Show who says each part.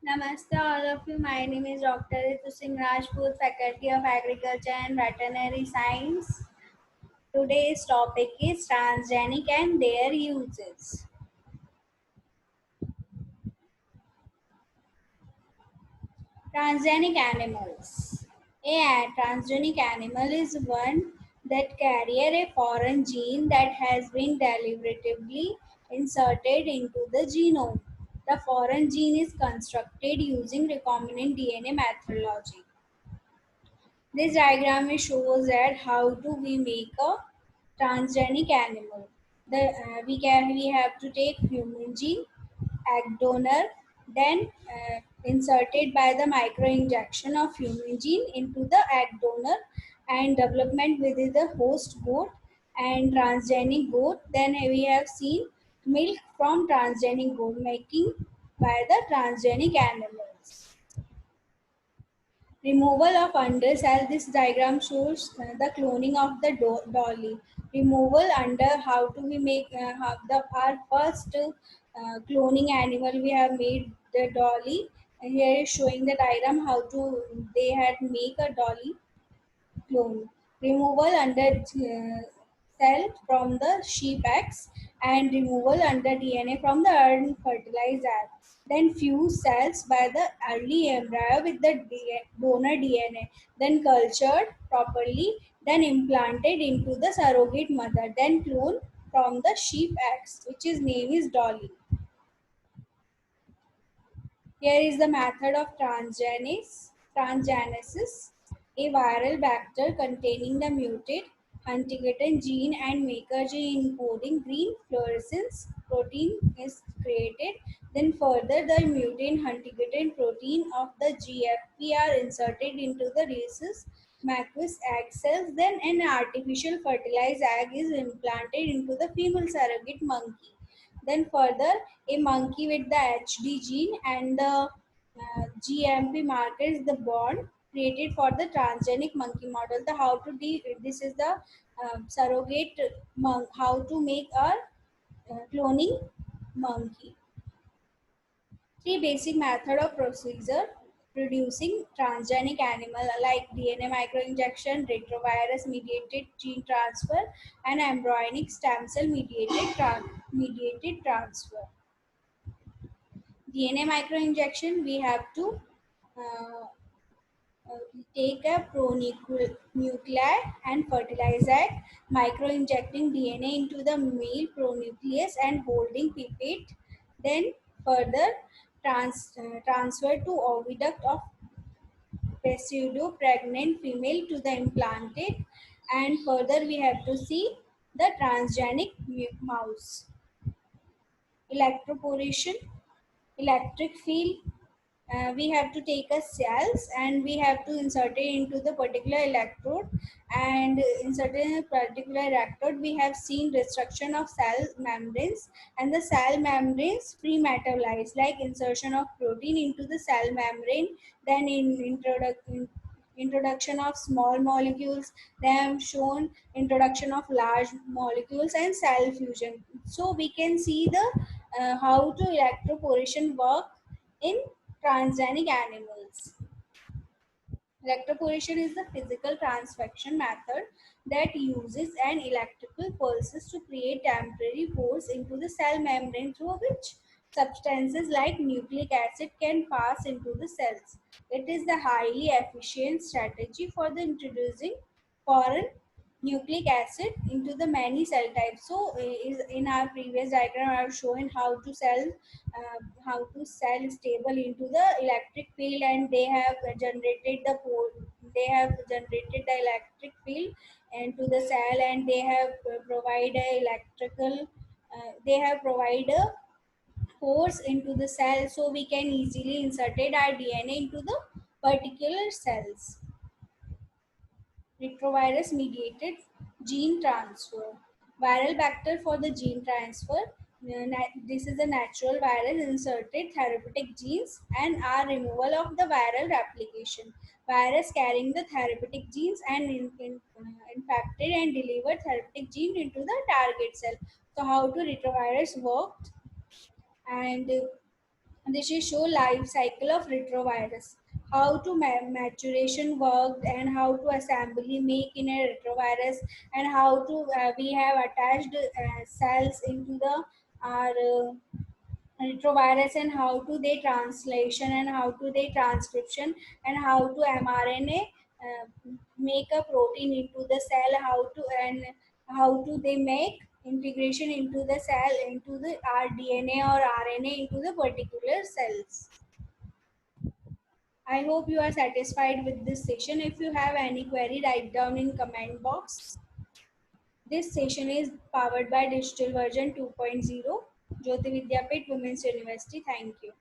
Speaker 1: Namaste all of you. My name is Dr. Ritu Singh Rajput, Faculty of Agriculture and Veterinary Science. Today's topic is transgenic and their uses. Transgenic animals. A transgenic animal is one that carries a foreign gene that has been deliberately inserted into the genome. The foreign gene is constructed using recombinant DNA methodology. This diagram shows that how do we make a transgenic animal. We have to take human gene, egg donor, then inserted by the micro injection of human gene into the egg donor and development within the host goat and transgenic goat. Then we have seen milk from transgenic goat making by the transgenic animals. Removal of undercell. This diagram shows the cloning of the dolly. Removal under how do we make our first cloning animal we have made the dolly. And here is showing the diagram how to they had make a dolly clone. Removal under cell from the sheep eggs and removal under DNA from the unfertilized egg. Then fuse cells by the early embryo with the donor DNA. Then cultured properly. Then implanted into the surrogate mother. Then clone from the sheep eggs, which is name is Dolly. Here is the method of transgenesis, a viral vector containing the mutate Huntington gene and maker gene encoding green fluorescence protein is created. Then further the mutant Huntington protein of the GFP are inserted into the rhesus maquis egg cells. Then an artificial fertilized egg is implanted into the female surrogate monkey. Then further, a monkey with the HD gene and the GMP marker is the bond created for the transgenic monkey model. The how to this is the surrogate how to make a cloning monkey. Three basic method of procedure producing transgenic animal like DNA microinjection, retrovirus mediated gene transfer, and embryonic stem cell mediated transfer. DNA microinjection, we have to uh, uh, take a pronuclei and fertilize egg, microinjecting DNA into the male pronucleus and holding pipette. Then further transfer to oviduct of pseudo pregnant female to the implanted. And further we have to see the transgenic mouse. Electroporation, electric field, we have to take a cells and we have to insert it into the particular electrode, and insert in a particular electrode we have seen destruction of cell membranes, and the cell membranes pre-metabolize like insertion of protein into the cell membrane, then introduction of small molecules. They have shown introduction of large molecules and cell fusion. So we can see the how to electroporation work in transgenic animals. Electroporation is the physical transfection method that uses an electrical pulses to create temporary pores into the cell membrane through which substances like nucleic acid can pass into the cells. It is the highly efficient strategy for the introducing foreign nucleic acid into the many cell types. So, is in our previous diagram, I have shown how to cell stable into the electric field, and they have generated the pole. They have generated the electric field into the cell, and they have provide a electrical. They have provide a force into the cell, so we can easily inserted our DNA into the particular cells. Retrovirus mediated gene transfer. Viral vector for the gene transfer. This is a natural virus inserted therapeutic genes and are removal of the viral replication. Virus carrying the therapeutic genes and infected and delivered therapeutic gene into the target cell. So how to retrovirus worked, and This is show life cycle of retrovirus, how to maturation worked and how to assembly make in a retrovirus, and how to we have attached cells into the our retrovirus, and how to they translation and how to they transcription, and how to mRNA make a protein into the cell, how to and how to they make integration into the cell into the our DNA or RNA into the particular cells. I hope you are satisfied with this session. If you have any query, write down in comment box. This session is powered by Digital Version 2.0, Jyoti Vidyapit Women's University. Thank you.